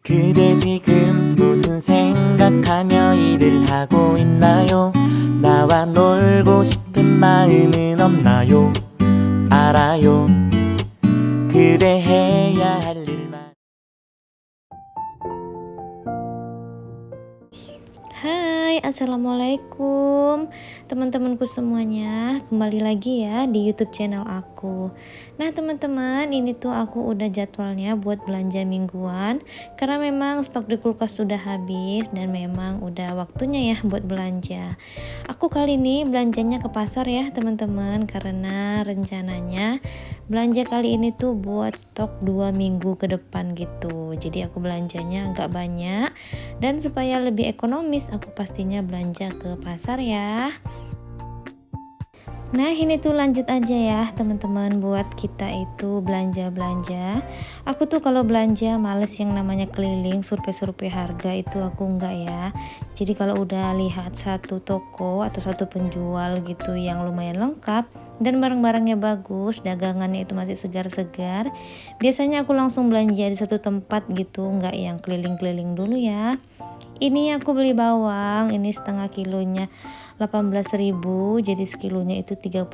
그대 지금 무슨 생각하며 일을 하고 있나요? 나와 놀고 싶은 마음은 없나요? 알아요. 그대 해야 할 일만. Hai, assalamualaikum teman-temanku semuanya. Kembali lagi ya di YouTube channel aku. Nah teman-teman, ini tuh aku udah jadwalnya buat belanja mingguan, karena memang stok di kulkas sudah habis dan memang udah waktunya ya buat belanja. Aku kali ini belanjanya ke pasar ya teman-teman, karena rencananya belanja kali ini tuh buat stok 2 minggu ke depan gitu. Jadi aku belanjanya agak banyak, dan supaya lebih ekonomis aku pastinya belanja ke pasar ya. Nah ini tuh lanjut aja ya teman-teman, buat kita itu belanja-belanja. Aku tuh kalau belanja males yang namanya keliling survei-survei harga, itu aku enggak ya. Jadi kalau udah lihat satu toko atau satu penjual gitu yang lumayan lengkap dan barang-barangnya bagus, dagangannya itu masih segar-segar, biasanya aku langsung belanja di satu tempat gitu, enggak yang keliling-keliling dulu ya. Ini aku beli bawang, ini setengah kilonya 18.000, jadi sekilonya itu 35.000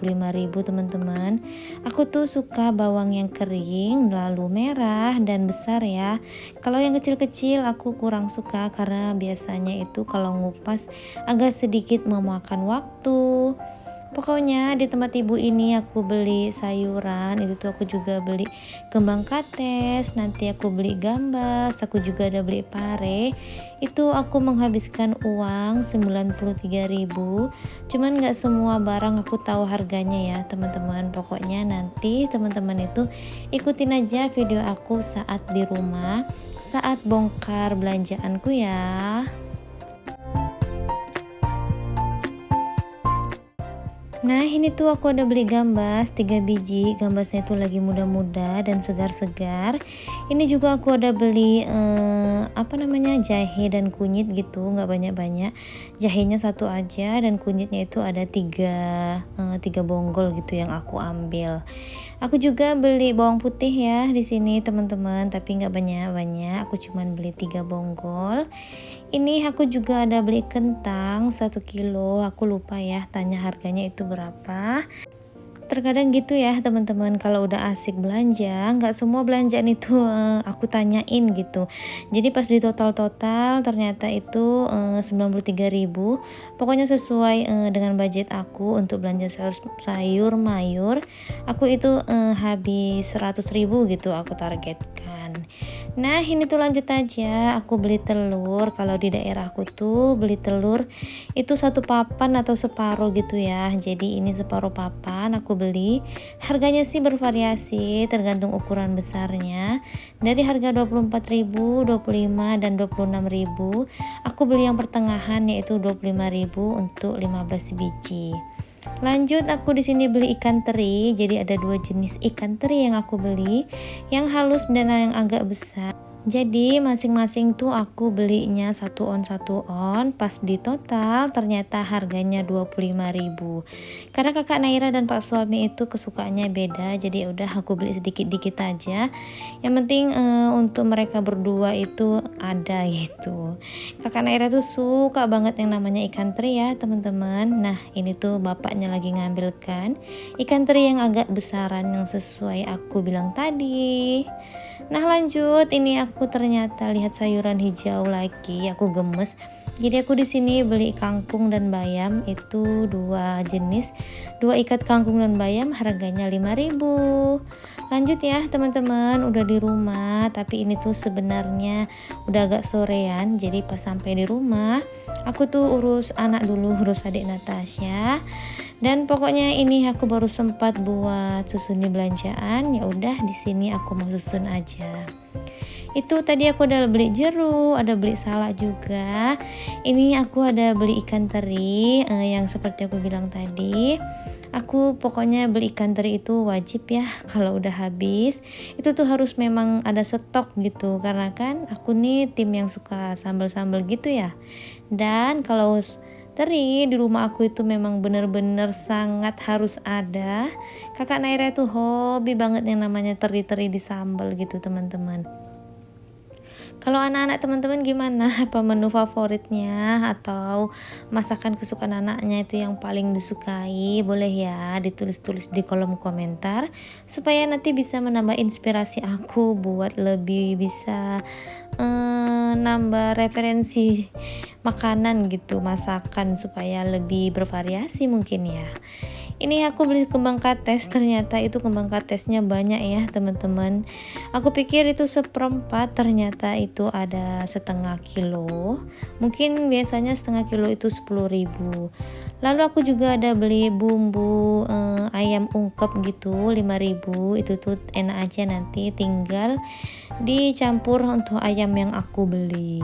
teman-teman. Aku tuh suka bawang yang kering, lalu merah dan besar ya. Kalau yang kecil-kecil aku kurang suka, karena biasanya itu kalau ngupas agak sedikit memakan waktu. Pokoknya di tempat ibu ini aku beli sayuran, itu tuh aku juga beli kembang kates, nanti aku beli gambas, aku juga ada beli pare. Itu aku menghabiskan uang 93.000. Cuman nggak semua barang aku tahu harganya ya teman-teman. Pokoknya nanti teman-teman itu ikutin aja video aku saat di rumah, saat bongkar belanjaanku ya. Nah ini tuh aku ada beli gambas 3 biji, gambasnya itu lagi muda-muda dan segar-segar. Ini juga aku ada beli jahe dan kunyit gitu, nggak banyak-banyak. Jahenya satu aja dan kunyitnya itu ada tiga bonggol gitu yang aku ambil. Aku juga beli bawang putih ya di sini teman-teman, tapi nggak banyak-banyak, aku cuman beli 3 bonggol. Ini aku juga ada beli kentang 1 kilo, aku lupa ya tanya harganya itu berapa. Terkadang gitu ya teman-teman, kalau udah asik belanja nggak semua belanjaan itu aku tanyain gitu. Jadi pas di total-total ternyata itu 93.000. Pokoknya sesuai dengan budget aku untuk belanja sayur mayur. Aku itu habis 100.000 gitu aku targetkan. Nah ini tuh lanjut aja, aku beli telur. Kalau di daerahku tuh beli telur itu satu papan atau separuh gitu ya. Jadi ini separuh papan aku beli. Harganya sih bervariasi tergantung ukuran besarnya. Dari harga 24.000, 25 dan 26.000. Aku beli yang pertengahan yaitu 25.000 untuk 15 biji. Lanjut aku di sini beli ikan teri. Jadi ada 2 jenis ikan teri yang aku beli, yang halus dan yang agak besar. Jadi masing-masing tuh aku belinya 1 on, pas di total ternyata harganya 25.000. Karena kakak Naira dan pak suami itu kesukaannya beda, jadi udah aku beli sedikit-dikit aja. Yang penting untuk mereka berdua itu ada gitu. Kakak Naira tuh suka banget yang namanya ikan teri ya teman-teman. Nah ini tuh bapaknya lagi ngambilkan ikan teri yang agak besaran yang sesuai aku bilang tadi. Nah lanjut, ini aku ternyata lihat sayuran hijau lagi, aku gemes. Jadi aku di sini beli kangkung dan bayam, itu 2 jenis, 2 ikat kangkung dan bayam harganya 5.000. Lanjut ya teman-teman, udah di rumah, tapi ini tuh sebenarnya udah agak sorean. Jadi pas sampai di rumah, aku tuh urus anak dulu, urus adik Natasha. Dan pokoknya ini aku baru sempat buat susun belanjaan, ya udah di sini aku mau susun aja. Itu tadi aku udah beli jeruk, ada beli salak juga. Ini aku ada beli ikan teri yang seperti aku bilang tadi. Aku pokoknya beli ikan teri itu wajib ya, kalau udah habis itu tuh harus memang ada stok gitu, karena kan aku nih tim yang suka sambal-sambal gitu ya. Dan kalau teri di rumah aku itu memang bener-bener sangat harus ada. Kakak Naira tuh hobi banget yang namanya teri-teri di sambal gitu teman-teman. Kalau anak-anak teman-teman gimana? Apa menu favoritnya atau masakan kesukaan anaknya itu yang paling disukai? Boleh ya ditulis-tulis di kolom komentar supaya nanti bisa menambah inspirasi aku buat lebih bisa nambah referensi makanan gitu, masakan supaya lebih bervariasi mungkin ya. Ini aku beli kembang kates, ternyata itu kembang katesnya banyak ya teman-teman. Aku pikir itu seperempat, ternyata itu ada setengah kilo. Mungkin biasanya setengah kilo itu 10.000. Lalu aku juga ada beli bumbu ayam ungkep gitu 5.000. Itu tuh enak aja, nanti tinggal dicampur untuk ayam yang aku beli.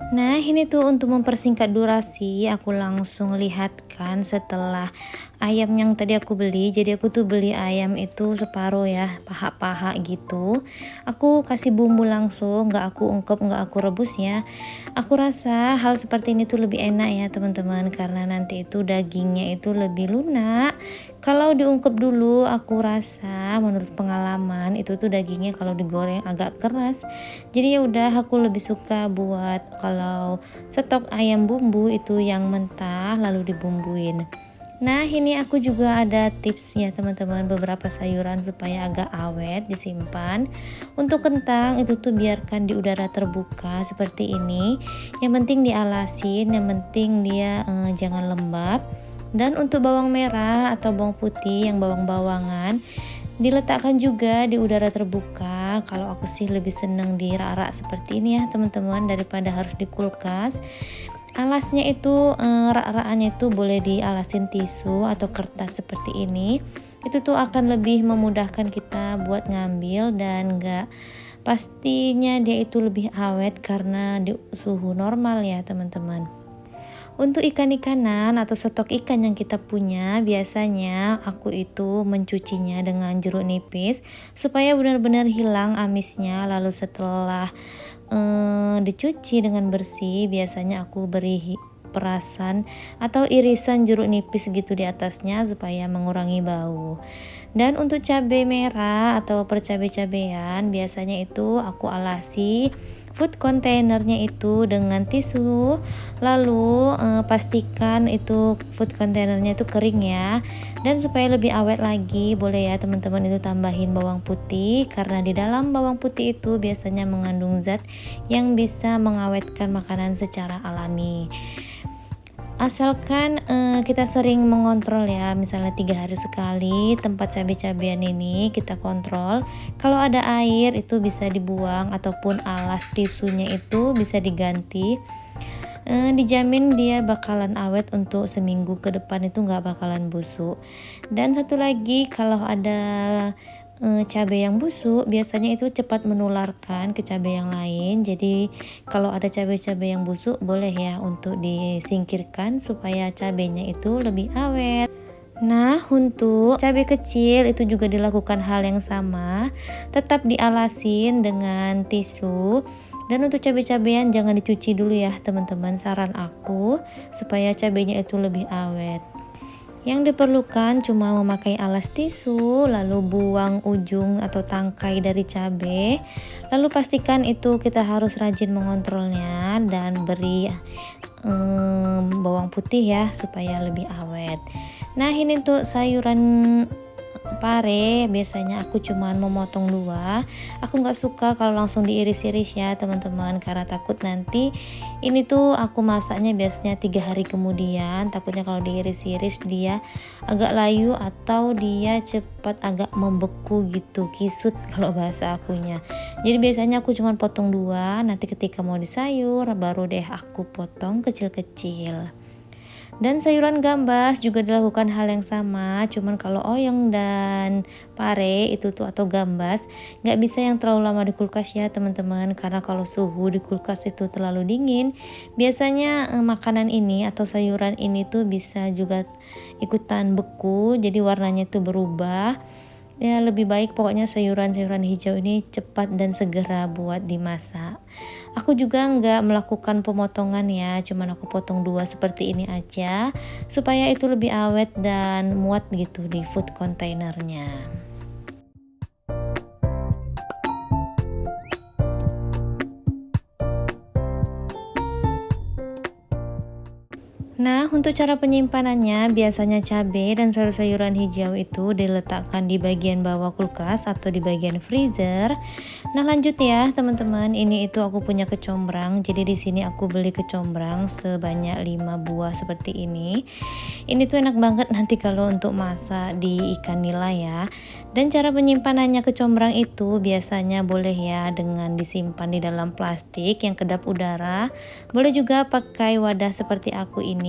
Nah, ini tuh untuk mempersingkat durasi, aku langsung lihatkan setelah ayam yang tadi aku beli. Jadi aku tuh beli ayam itu separuh ya, paha-paha gitu. Aku kasih bumbu langsung, nggak aku ungkep, nggak aku rebus ya. Aku rasa hal seperti ini tuh lebih enak ya teman-teman, karena nanti itu dagingnya itu lebih lunak. Kalau diungkep dulu, aku rasa menurut pengalaman itu tuh dagingnya kalau digoreng agak keras. Jadi ya udah, aku lebih suka buat kalau stok ayam bumbu itu yang mentah lalu dibumbuin. Nah, ini aku juga ada tipsnya teman-teman, beberapa sayuran supaya agak awet disimpan. Untuk kentang itu tuh biarkan di udara terbuka seperti ini. Yang penting dialasin, yang penting dia jangan lembab. Dan untuk bawang merah atau bawang putih yang bawang-bawangan diletakkan juga di udara terbuka. Kalau aku sih lebih seneng di rak-rak seperti ini ya teman-teman, daripada harus di kulkas. Alasnya itu rak-rakannya itu boleh dialasin tisu atau kertas seperti ini. Itu tuh akan lebih memudahkan kita buat ngambil, dan enggak, pastinya dia itu lebih awet karena di suhu normal ya teman-teman. Untuk ikan-ikanan atau stok ikan yang kita punya, biasanya aku itu mencucinya dengan jeruk nipis supaya benar-benar hilang amisnya. Lalu setelah dicuci dengan bersih, biasanya aku beri perasan atau irisan jeruk nipis gitu di atasnya supaya mengurangi bau. Dan untuk cabai merah atau percabai-cabean, biasanya itu aku alasi food containernya itu dengan tisu. Lalu pastikan itu food containernya itu kering ya. Dan supaya lebih awet lagi, boleh ya teman-teman itu tambahin bawang putih, karena di dalam bawang putih itu biasanya mengandung zat yang bisa mengawetkan makanan secara alami. Asalkan kita sering mengontrol ya, misalnya 3 hari sekali tempat cabai-cabean ini kita kontrol. Kalau ada air itu bisa dibuang, ataupun alas tisunya itu bisa diganti. Dijamin dia bakalan awet untuk seminggu ke depan, itu nggak bakalan busuk. Dan satu lagi, kalau ada cabai yang busuk biasanya itu cepat menularkan ke cabai yang lain. Jadi kalau ada cabai-cabai yang busuk, boleh ya untuk disingkirkan supaya cabainya itu lebih awet. Nah, untuk cabai kecil itu juga dilakukan hal yang sama, tetap dialasin dengan tisu. Dan untuk cabai-cabean jangan dicuci dulu ya teman-teman, saran aku, supaya cabainya itu lebih awet. Yang diperlukan cuma memakai alas tisu, lalu buang ujung atau tangkai dari cabai. Lalu pastikan itu kita harus rajin mengontrolnya, dan beri bawang putih ya supaya lebih awet. Nah, ini tuh sayuran pare, biasanya aku cuman memotong 2. Aku nggak suka kalau langsung diiris-iris ya teman-teman, karena takut nanti ini tuh aku masaknya biasanya 3 hari kemudian. Takutnya kalau diiris-iris dia agak layu atau dia cepat agak membeku gitu, kisut kalau bahasa akunya. Jadi biasanya aku cuman potong 2, nanti ketika mau disayur baru deh aku potong kecil-kecil. Dan sayuran gambas juga dilakukan hal yang sama, cuman kalau oyong dan pare itu tuh atau gambas nggak bisa yang terlalu lama di kulkas ya teman-teman, karena kalau suhu di kulkas itu terlalu dingin, biasanya makanan ini atau sayuran ini tuh bisa juga ikutan beku, jadi warnanya tuh berubah. Ya, lebih baik pokoknya sayuran-sayuran hijau ini cepat dan segera buat dimasak. Aku juga nggak melakukan pemotongan ya, cuman aku potong 2 seperti ini aja supaya itu lebih awet dan muat gitu di food containernya. Nah, untuk cara penyimpanannya, biasanya cabai dan sayur-sayuran hijau itu diletakkan di bagian bawah kulkas atau di bagian freezer. Nah, lanjut ya, teman-teman. Ini itu aku punya kecombrang. Jadi di sini aku beli kecombrang sebanyak 5 buah seperti ini. Ini tuh enak banget nanti kalau untuk masak di ikan nila ya. Dan cara penyimpanannya kecombrang itu biasanya boleh ya dengan disimpan di dalam plastik yang kedap udara. Boleh juga pakai wadah seperti aku ini.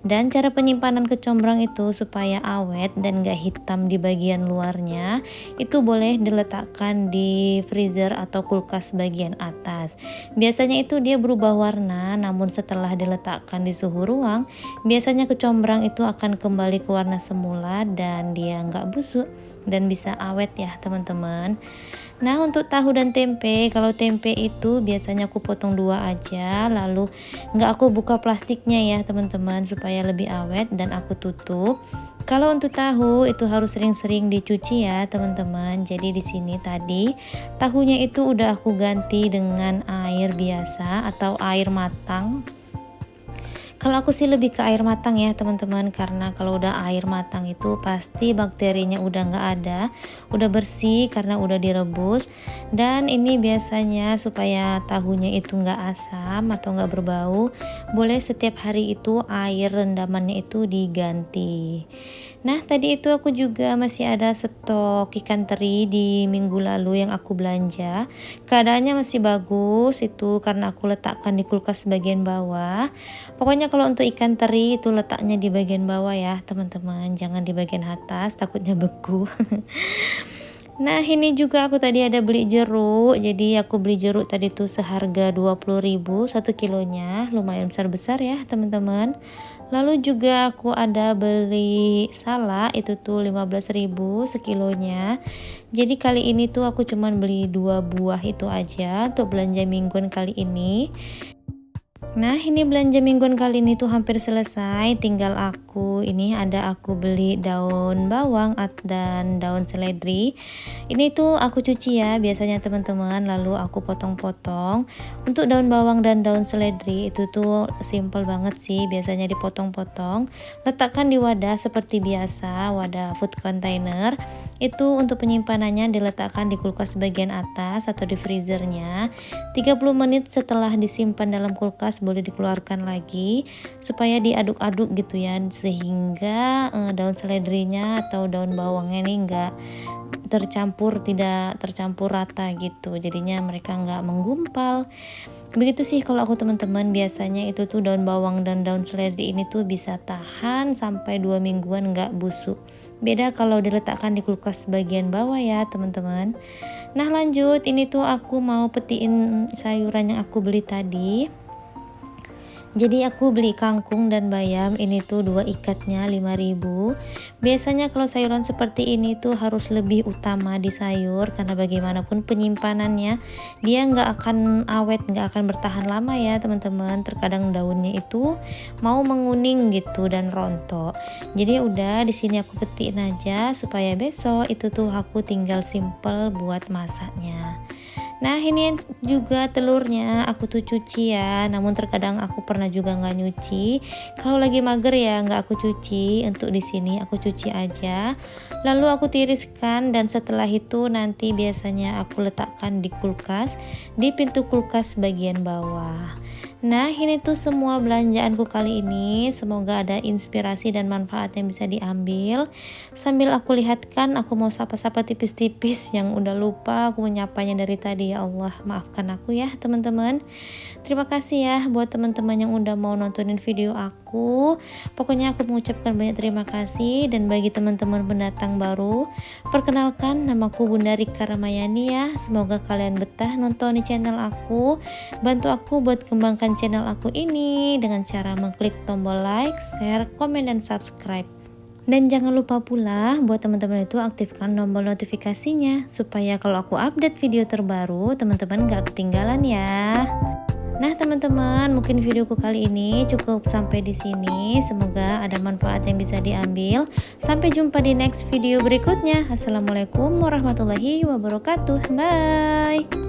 Dan cara penyimpanan kecombrang itu supaya awet dan gak hitam di bagian luarnya, itu boleh diletakkan di freezer atau kulkas bagian atas. Biasanya itu dia berubah warna, namun setelah diletakkan di suhu ruang, biasanya kecombrang itu akan kembali ke warna semula dan dia nggak busuk dan bisa awet ya teman-teman. Nah, untuk tahu dan tempe, kalau tempe itu biasanya aku potong 2 aja, lalu nggak aku buka plastiknya ya teman-teman supaya lebih awet dan aku tutup. Kalau untuk tahu itu harus sering-sering dicuci ya teman-teman. Jadi di sini tadi tahunya itu udah aku ganti dengan air biasa atau air matang. Kalau aku sih lebih ke air matang ya teman-teman, karena kalau udah air matang itu pasti bakterinya udah nggak ada, udah bersih karena udah direbus. Dan ini biasanya supaya tahunya itu nggak asam atau nggak berbau, boleh setiap hari itu air rendamannya itu diganti. Nah, tadi itu aku juga masih ada stok ikan teri di minggu lalu yang aku belanja. Keadaannya masih bagus itu karena aku letakkan di kulkas bagian bawah. Pokoknya kalau untuk ikan teri itu letaknya di bagian bawah ya teman-teman, jangan di bagian atas takutnya beku. Nah, ini juga aku tadi ada beli jeruk. Jadi aku beli jeruk tadi tuh seharga 20.000 1 kilonya, lumayan besar-besar ya teman-teman. Lalu juga aku ada beli salak itu tuh 15.000 sekilonya. Jadi kali ini tuh aku cuman beli 2 buah itu aja untuk belanja mingguan kali ini. Nah, ini belanja mingguan kali ini tuh hampir selesai. Tinggal aku beli daun bawang dan daun seledri. Ini tuh aku cuci ya biasanya teman-teman, lalu aku potong-potong. Untuk daun bawang dan daun seledri itu tuh simple banget sih, biasanya dipotong-potong, letakkan di wadah seperti biasa, wadah food container. Itu untuk penyimpanannya diletakkan di kulkas bagian atas atau di freezernya. 30 menit setelah disimpan dalam kulkas boleh dikeluarkan lagi supaya diaduk-aduk gitu ya, sehingga daun seledrinya atau daun bawangnya ini enggak tidak tercampur rata gitu, jadinya mereka nggak menggumpal. Begitu sih kalau aku teman-teman, biasanya itu tuh daun bawang dan daun seledri ini tuh bisa tahan sampai 2 mingguan nggak busuk. Beda kalau diletakkan di kulkas bagian bawah ya teman-teman. Nah, lanjut, ini tuh aku mau petiin sayuran yang aku beli tadi. Jadi aku beli kangkung dan bayam, ini tuh 2 ikatnya 5.000. Biasanya kalau sayuran seperti ini tuh harus lebih utama di sayur, karena bagaimanapun penyimpanannya dia nggak akan awet, nggak akan bertahan lama ya teman-teman. Terkadang daunnya itu mau menguning gitu dan rontok. Jadi udah di sini aku petiin aja supaya besok itu tuh aku tinggal simple buat masaknya. Nah, ini juga telurnya aku tuh cuci ya, namun terkadang aku pernah juga nggak nyuci. Kalau lagi mager ya nggak aku cuci. Untuk di sini aku cuci aja, lalu aku tiriskan dan setelah itu nanti biasanya aku letakkan di kulkas, di pintu kulkas bagian bawah. Nah, ini tuh semua belanjaanku kali ini. Semoga ada inspirasi dan manfaat yang bisa diambil. Sambil aku lihatkan, aku mau sapa-sapa tipis-tipis yang udah lupa aku menyapanya dari tadi. Ya Allah, maafkan aku ya teman-teman. Terima kasih ya buat teman-teman yang udah mau nontonin video aku. Pokoknya aku mengucapkan banyak terima kasih. Dan bagi teman-teman pendatang baru, perkenalkan, namaku Bunda Rika Ramayani ya. Semoga kalian betah nonton di channel aku. Bantu aku buat kembangkan channel aku ini dengan cara mengklik tombol like, share, komen, dan subscribe. Dan jangan lupa pula buat teman-teman itu aktifkan tombol notifikasinya supaya kalau aku update video terbaru teman-teman gak ketinggalan ya. Nah teman-teman, mungkin videoku kali ini cukup sampai di sini. Semoga ada manfaat yang bisa diambil. Sampai jumpa di next video berikutnya. Assalamualaikum warahmatullahi wabarakatuh. Bye.